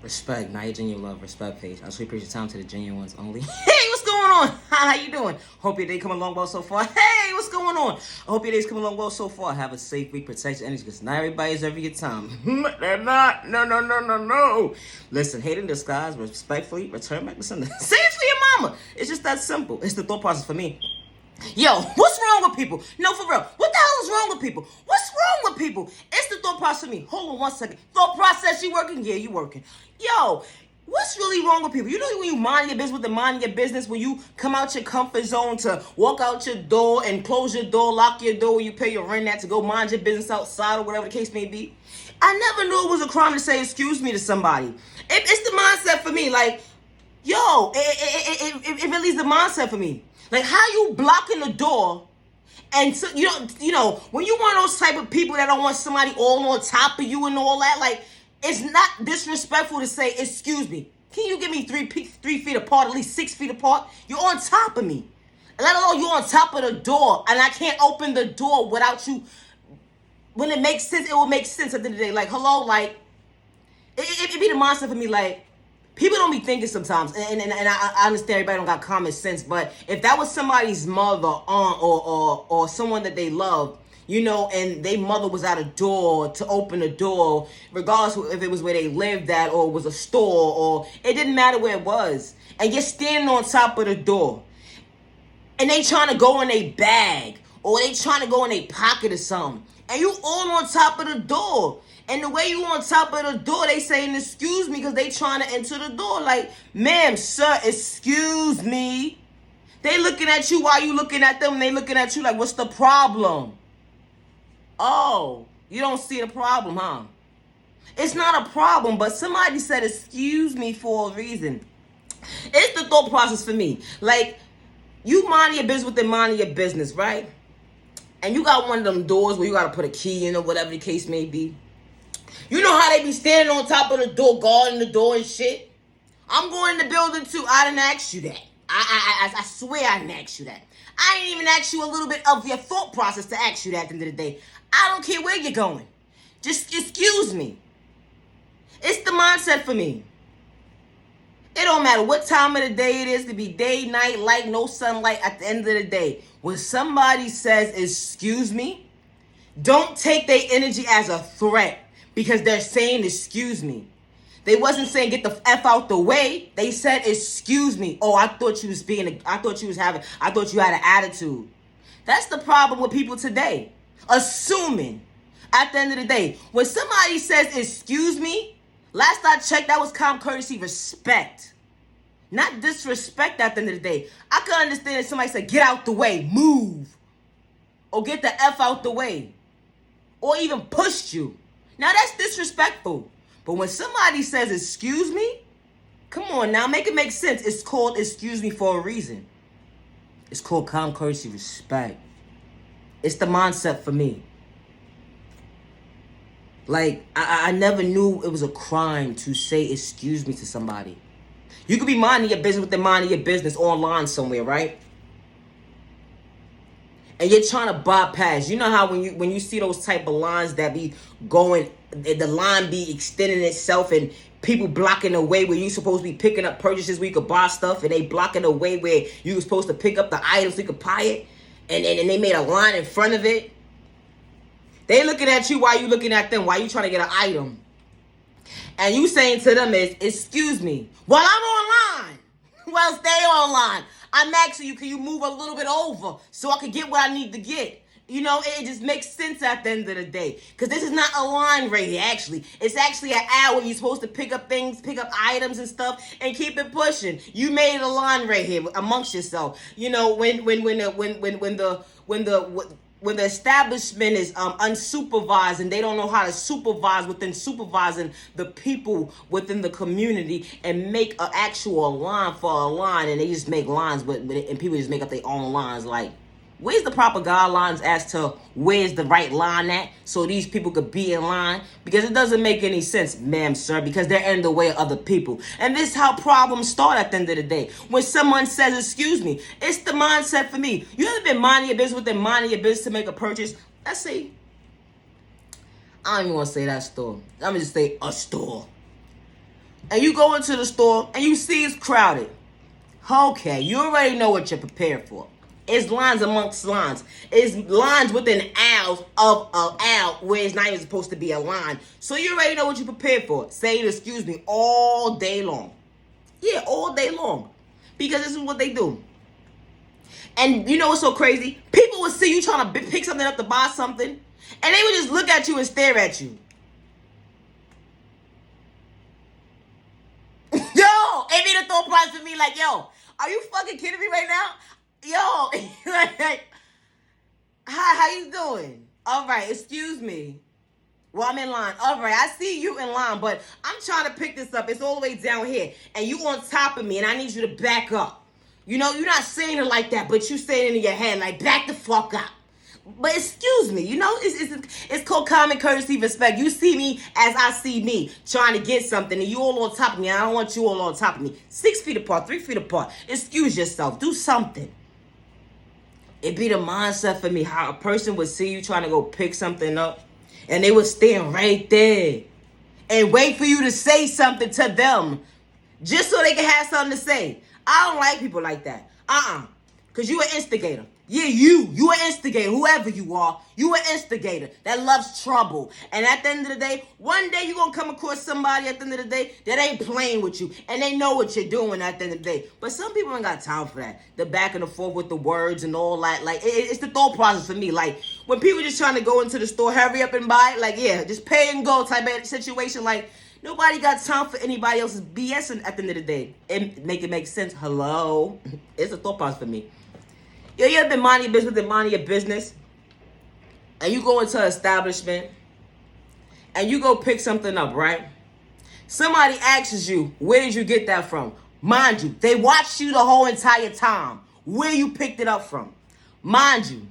Respect, not your genuine love. Respect, page. I sweet appreciate your time to the genuine ones only. Hey, what's going on? How you doing? Hope your day coming along well so far. Hey, what's going on? I hope your day's coming along well so far. Have a safe week. Protect your energy because not everybody's ever your time. They're not. No. Listen, hate in disguise. Respectfully, return back to Sunday. Say it for your mama. It's just that simple. It's the thought process for me. Yo, what's wrong with people? No, for real. What the hell is wrong with people? What's wrong with people? It's the thought process for me. Hold on 1 second. Thought process, you working? Yeah, you working. Yo, what's really wrong with people? You know when you mind your business with the mind your business, when you come out your comfort zone to walk out your door and close your door, lock your door, you pay your rent at to go mind your business outside or whatever the case may be. I never knew it was a crime to say excuse me to somebody. It's the mindset for me. Like, yo, it really is the mindset for me. Like, how you blocking the door, and so, you know, when you want those type of people that don't want somebody all on top of you and all that, like, it's not disrespectful to say, excuse me, can you give me 3 feet apart, at least 6 feet apart? You're on top of me. Let alone you're on top of the door, and I can't open the door without you. When it makes sense, it will make sense at the end of the day. Like, hello, like, it be the mindset for me, like, people don't be thinking sometimes, and I understand everybody don't got common sense, but if that was somebody's mother, aunt, or someone that they love, you know, and their mother was at a door to open the door, regardless if it was where they lived at or it was a store, or it didn't matter where it was, and you're standing on top of the door, and they trying to go in their bag, or they trying to go in their pocket or something, and you all on top of the door. And the way you on top of the door, they saying excuse me because they trying to enter the door. Like, ma'am, sir, excuse me. They looking at you while you looking at them. And they looking at you like, what's the problem? Oh, you don't see the problem, huh? It's not a problem, but somebody said excuse me for a reason. It's the thought process for me. Like, you mind your business with the mind of your business, right? And you got one of them doors where you got to put a key in or whatever the case may be. You know how they be standing on top of the door, guarding the door and shit? I'm going in the building too. I didn't ask you that. I swear I didn't ask you that. I didn't even ask you a little bit of your thought process to ask you that at the end of the day. I don't care where you're going. Just excuse me. It's the mindset for me. It don't matter what time of the day it is, to be day, night, light, no sunlight, at the end of the day. When somebody says, excuse me, don't take their energy as a threat. Because they're saying, excuse me. They wasn't saying, get the F out the way. They said, excuse me. Oh, I thought you had an attitude. That's the problem with people today. Assuming, at the end of the day, when somebody says, excuse me, last I checked, that was common courtesy, respect. Not disrespect at the end of the day. I can understand if somebody said, get out the way, move. Or get the F out the way. Or even pushed you. Now, that's disrespectful. But when somebody says, excuse me, come on now, make it make sense. It's called excuse me for a reason. It's called common courtesy, respect. It's the mindset for me. Like, I never knew it was a crime to say excuse me to somebody. You could be minding your business with the mind of your business online somewhere, right? And you're trying to bypass. You know how when you see those type of lines that be going, the line be extending itself and people blocking the way where you supposed to be picking up purchases where you could buy stuff, and they blocking the way where you were supposed to pick up the items so you could buy it, and they made a line in front of it. They looking at you while you looking at them, while you trying to get an item. And you saying to them is, excuse me, well, I'm online. Well, stay online. I'm asking you, can you move a little bit over so I can get what I need to get? You know, it just makes sense at the end of the day. Because this is not a line right here, actually. It's actually an hour. You're supposed to pick up things, pick up items and stuff, and keep it pushing. You made a line right here amongst yourself. You know, when the establishment is unsupervised and they don't know how to supervise within supervising the people within the community and make an actual line for a line, and they just make lines, and people just make up their own lines. Like, where's the proper guidelines as to where's the right line at so these people could be in line? Because it doesn't make any sense, ma'am, sir, because they're in the way of other people. And this is how problems start at the end of the day. When someone says, excuse me, it's the mindset for me. You ever been minding your business with them minding your business to make a purchase? Let's see. I don't even want to say that store. I'm going to just say a store. and you go into the store and you see it's crowded. Okay, you already know what you're prepared for. It's lines amongst lines. It's lines within aisles of an aisle where it's not even supposed to be a line. So you already know what you're prepared for. Say excuse me all day long. Yeah, all day long. Because this is what they do. And you know what's so crazy? People would see you trying to pick something up to buy something, and they would just look at you and stare at you. Yo, it be the thought process for me like, yo, are you fucking kidding me right now? Yo, like, how you doing? All right, excuse me. Well, I'm in line. All right, I see you in line, but I'm trying to pick this up. It's all the way down here, and you on top of me, and I need you to back up. You know, you're not saying it like that, but you saying it in your head, like, back the fuck up. But excuse me, you know, it's called common courtesy, respect. You see me as I see me, trying to get something, and you all on top of me. I don't want you all on top of me. 6 feet apart, 3 feet apart. Excuse yourself. Do something. It be the mindset for me how a person would see you trying to go pick something up, and they would stand right there and wait for you to say something to them just so they can have something to say. I don't like people like that. Because you an instigator. Yeah, you an instigator. Whoever you are, you an instigator that loves trouble. And at the end of the day, one day you're going to come across somebody at the end of the day that ain't playing with you. And they know what you're doing at the end of the day. But some people ain't got time for that. The back and the forth with the words and all that. Like, it's the thought process for me. Like, when people just trying to go into the store, hurry up and buy, like, yeah, just pay and go type of situation. Like, nobody got time for anybody else's BS at the end of the day. And make it make sense. Hello? It's a thought process for me. Yo, you ever been minding your business, and you go into an establishment, and you go pick something up, right? Somebody asks you, where did you get that from? Mind you, they watched you the whole entire time. Where you picked it up from. Mind you.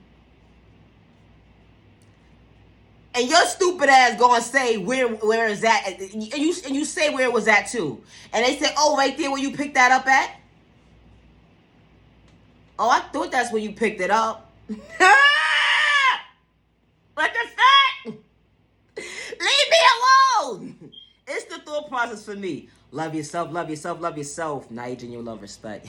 And your stupid ass gonna say where is that? And you say where it was at too. And they say, oh, right there where you picked that up at? Oh, I thought that's where you picked it up. What the fuck? Leave me alone. It's the thought process for me. Love yourself, love yourself, love yourself. Now you genuine love, respect.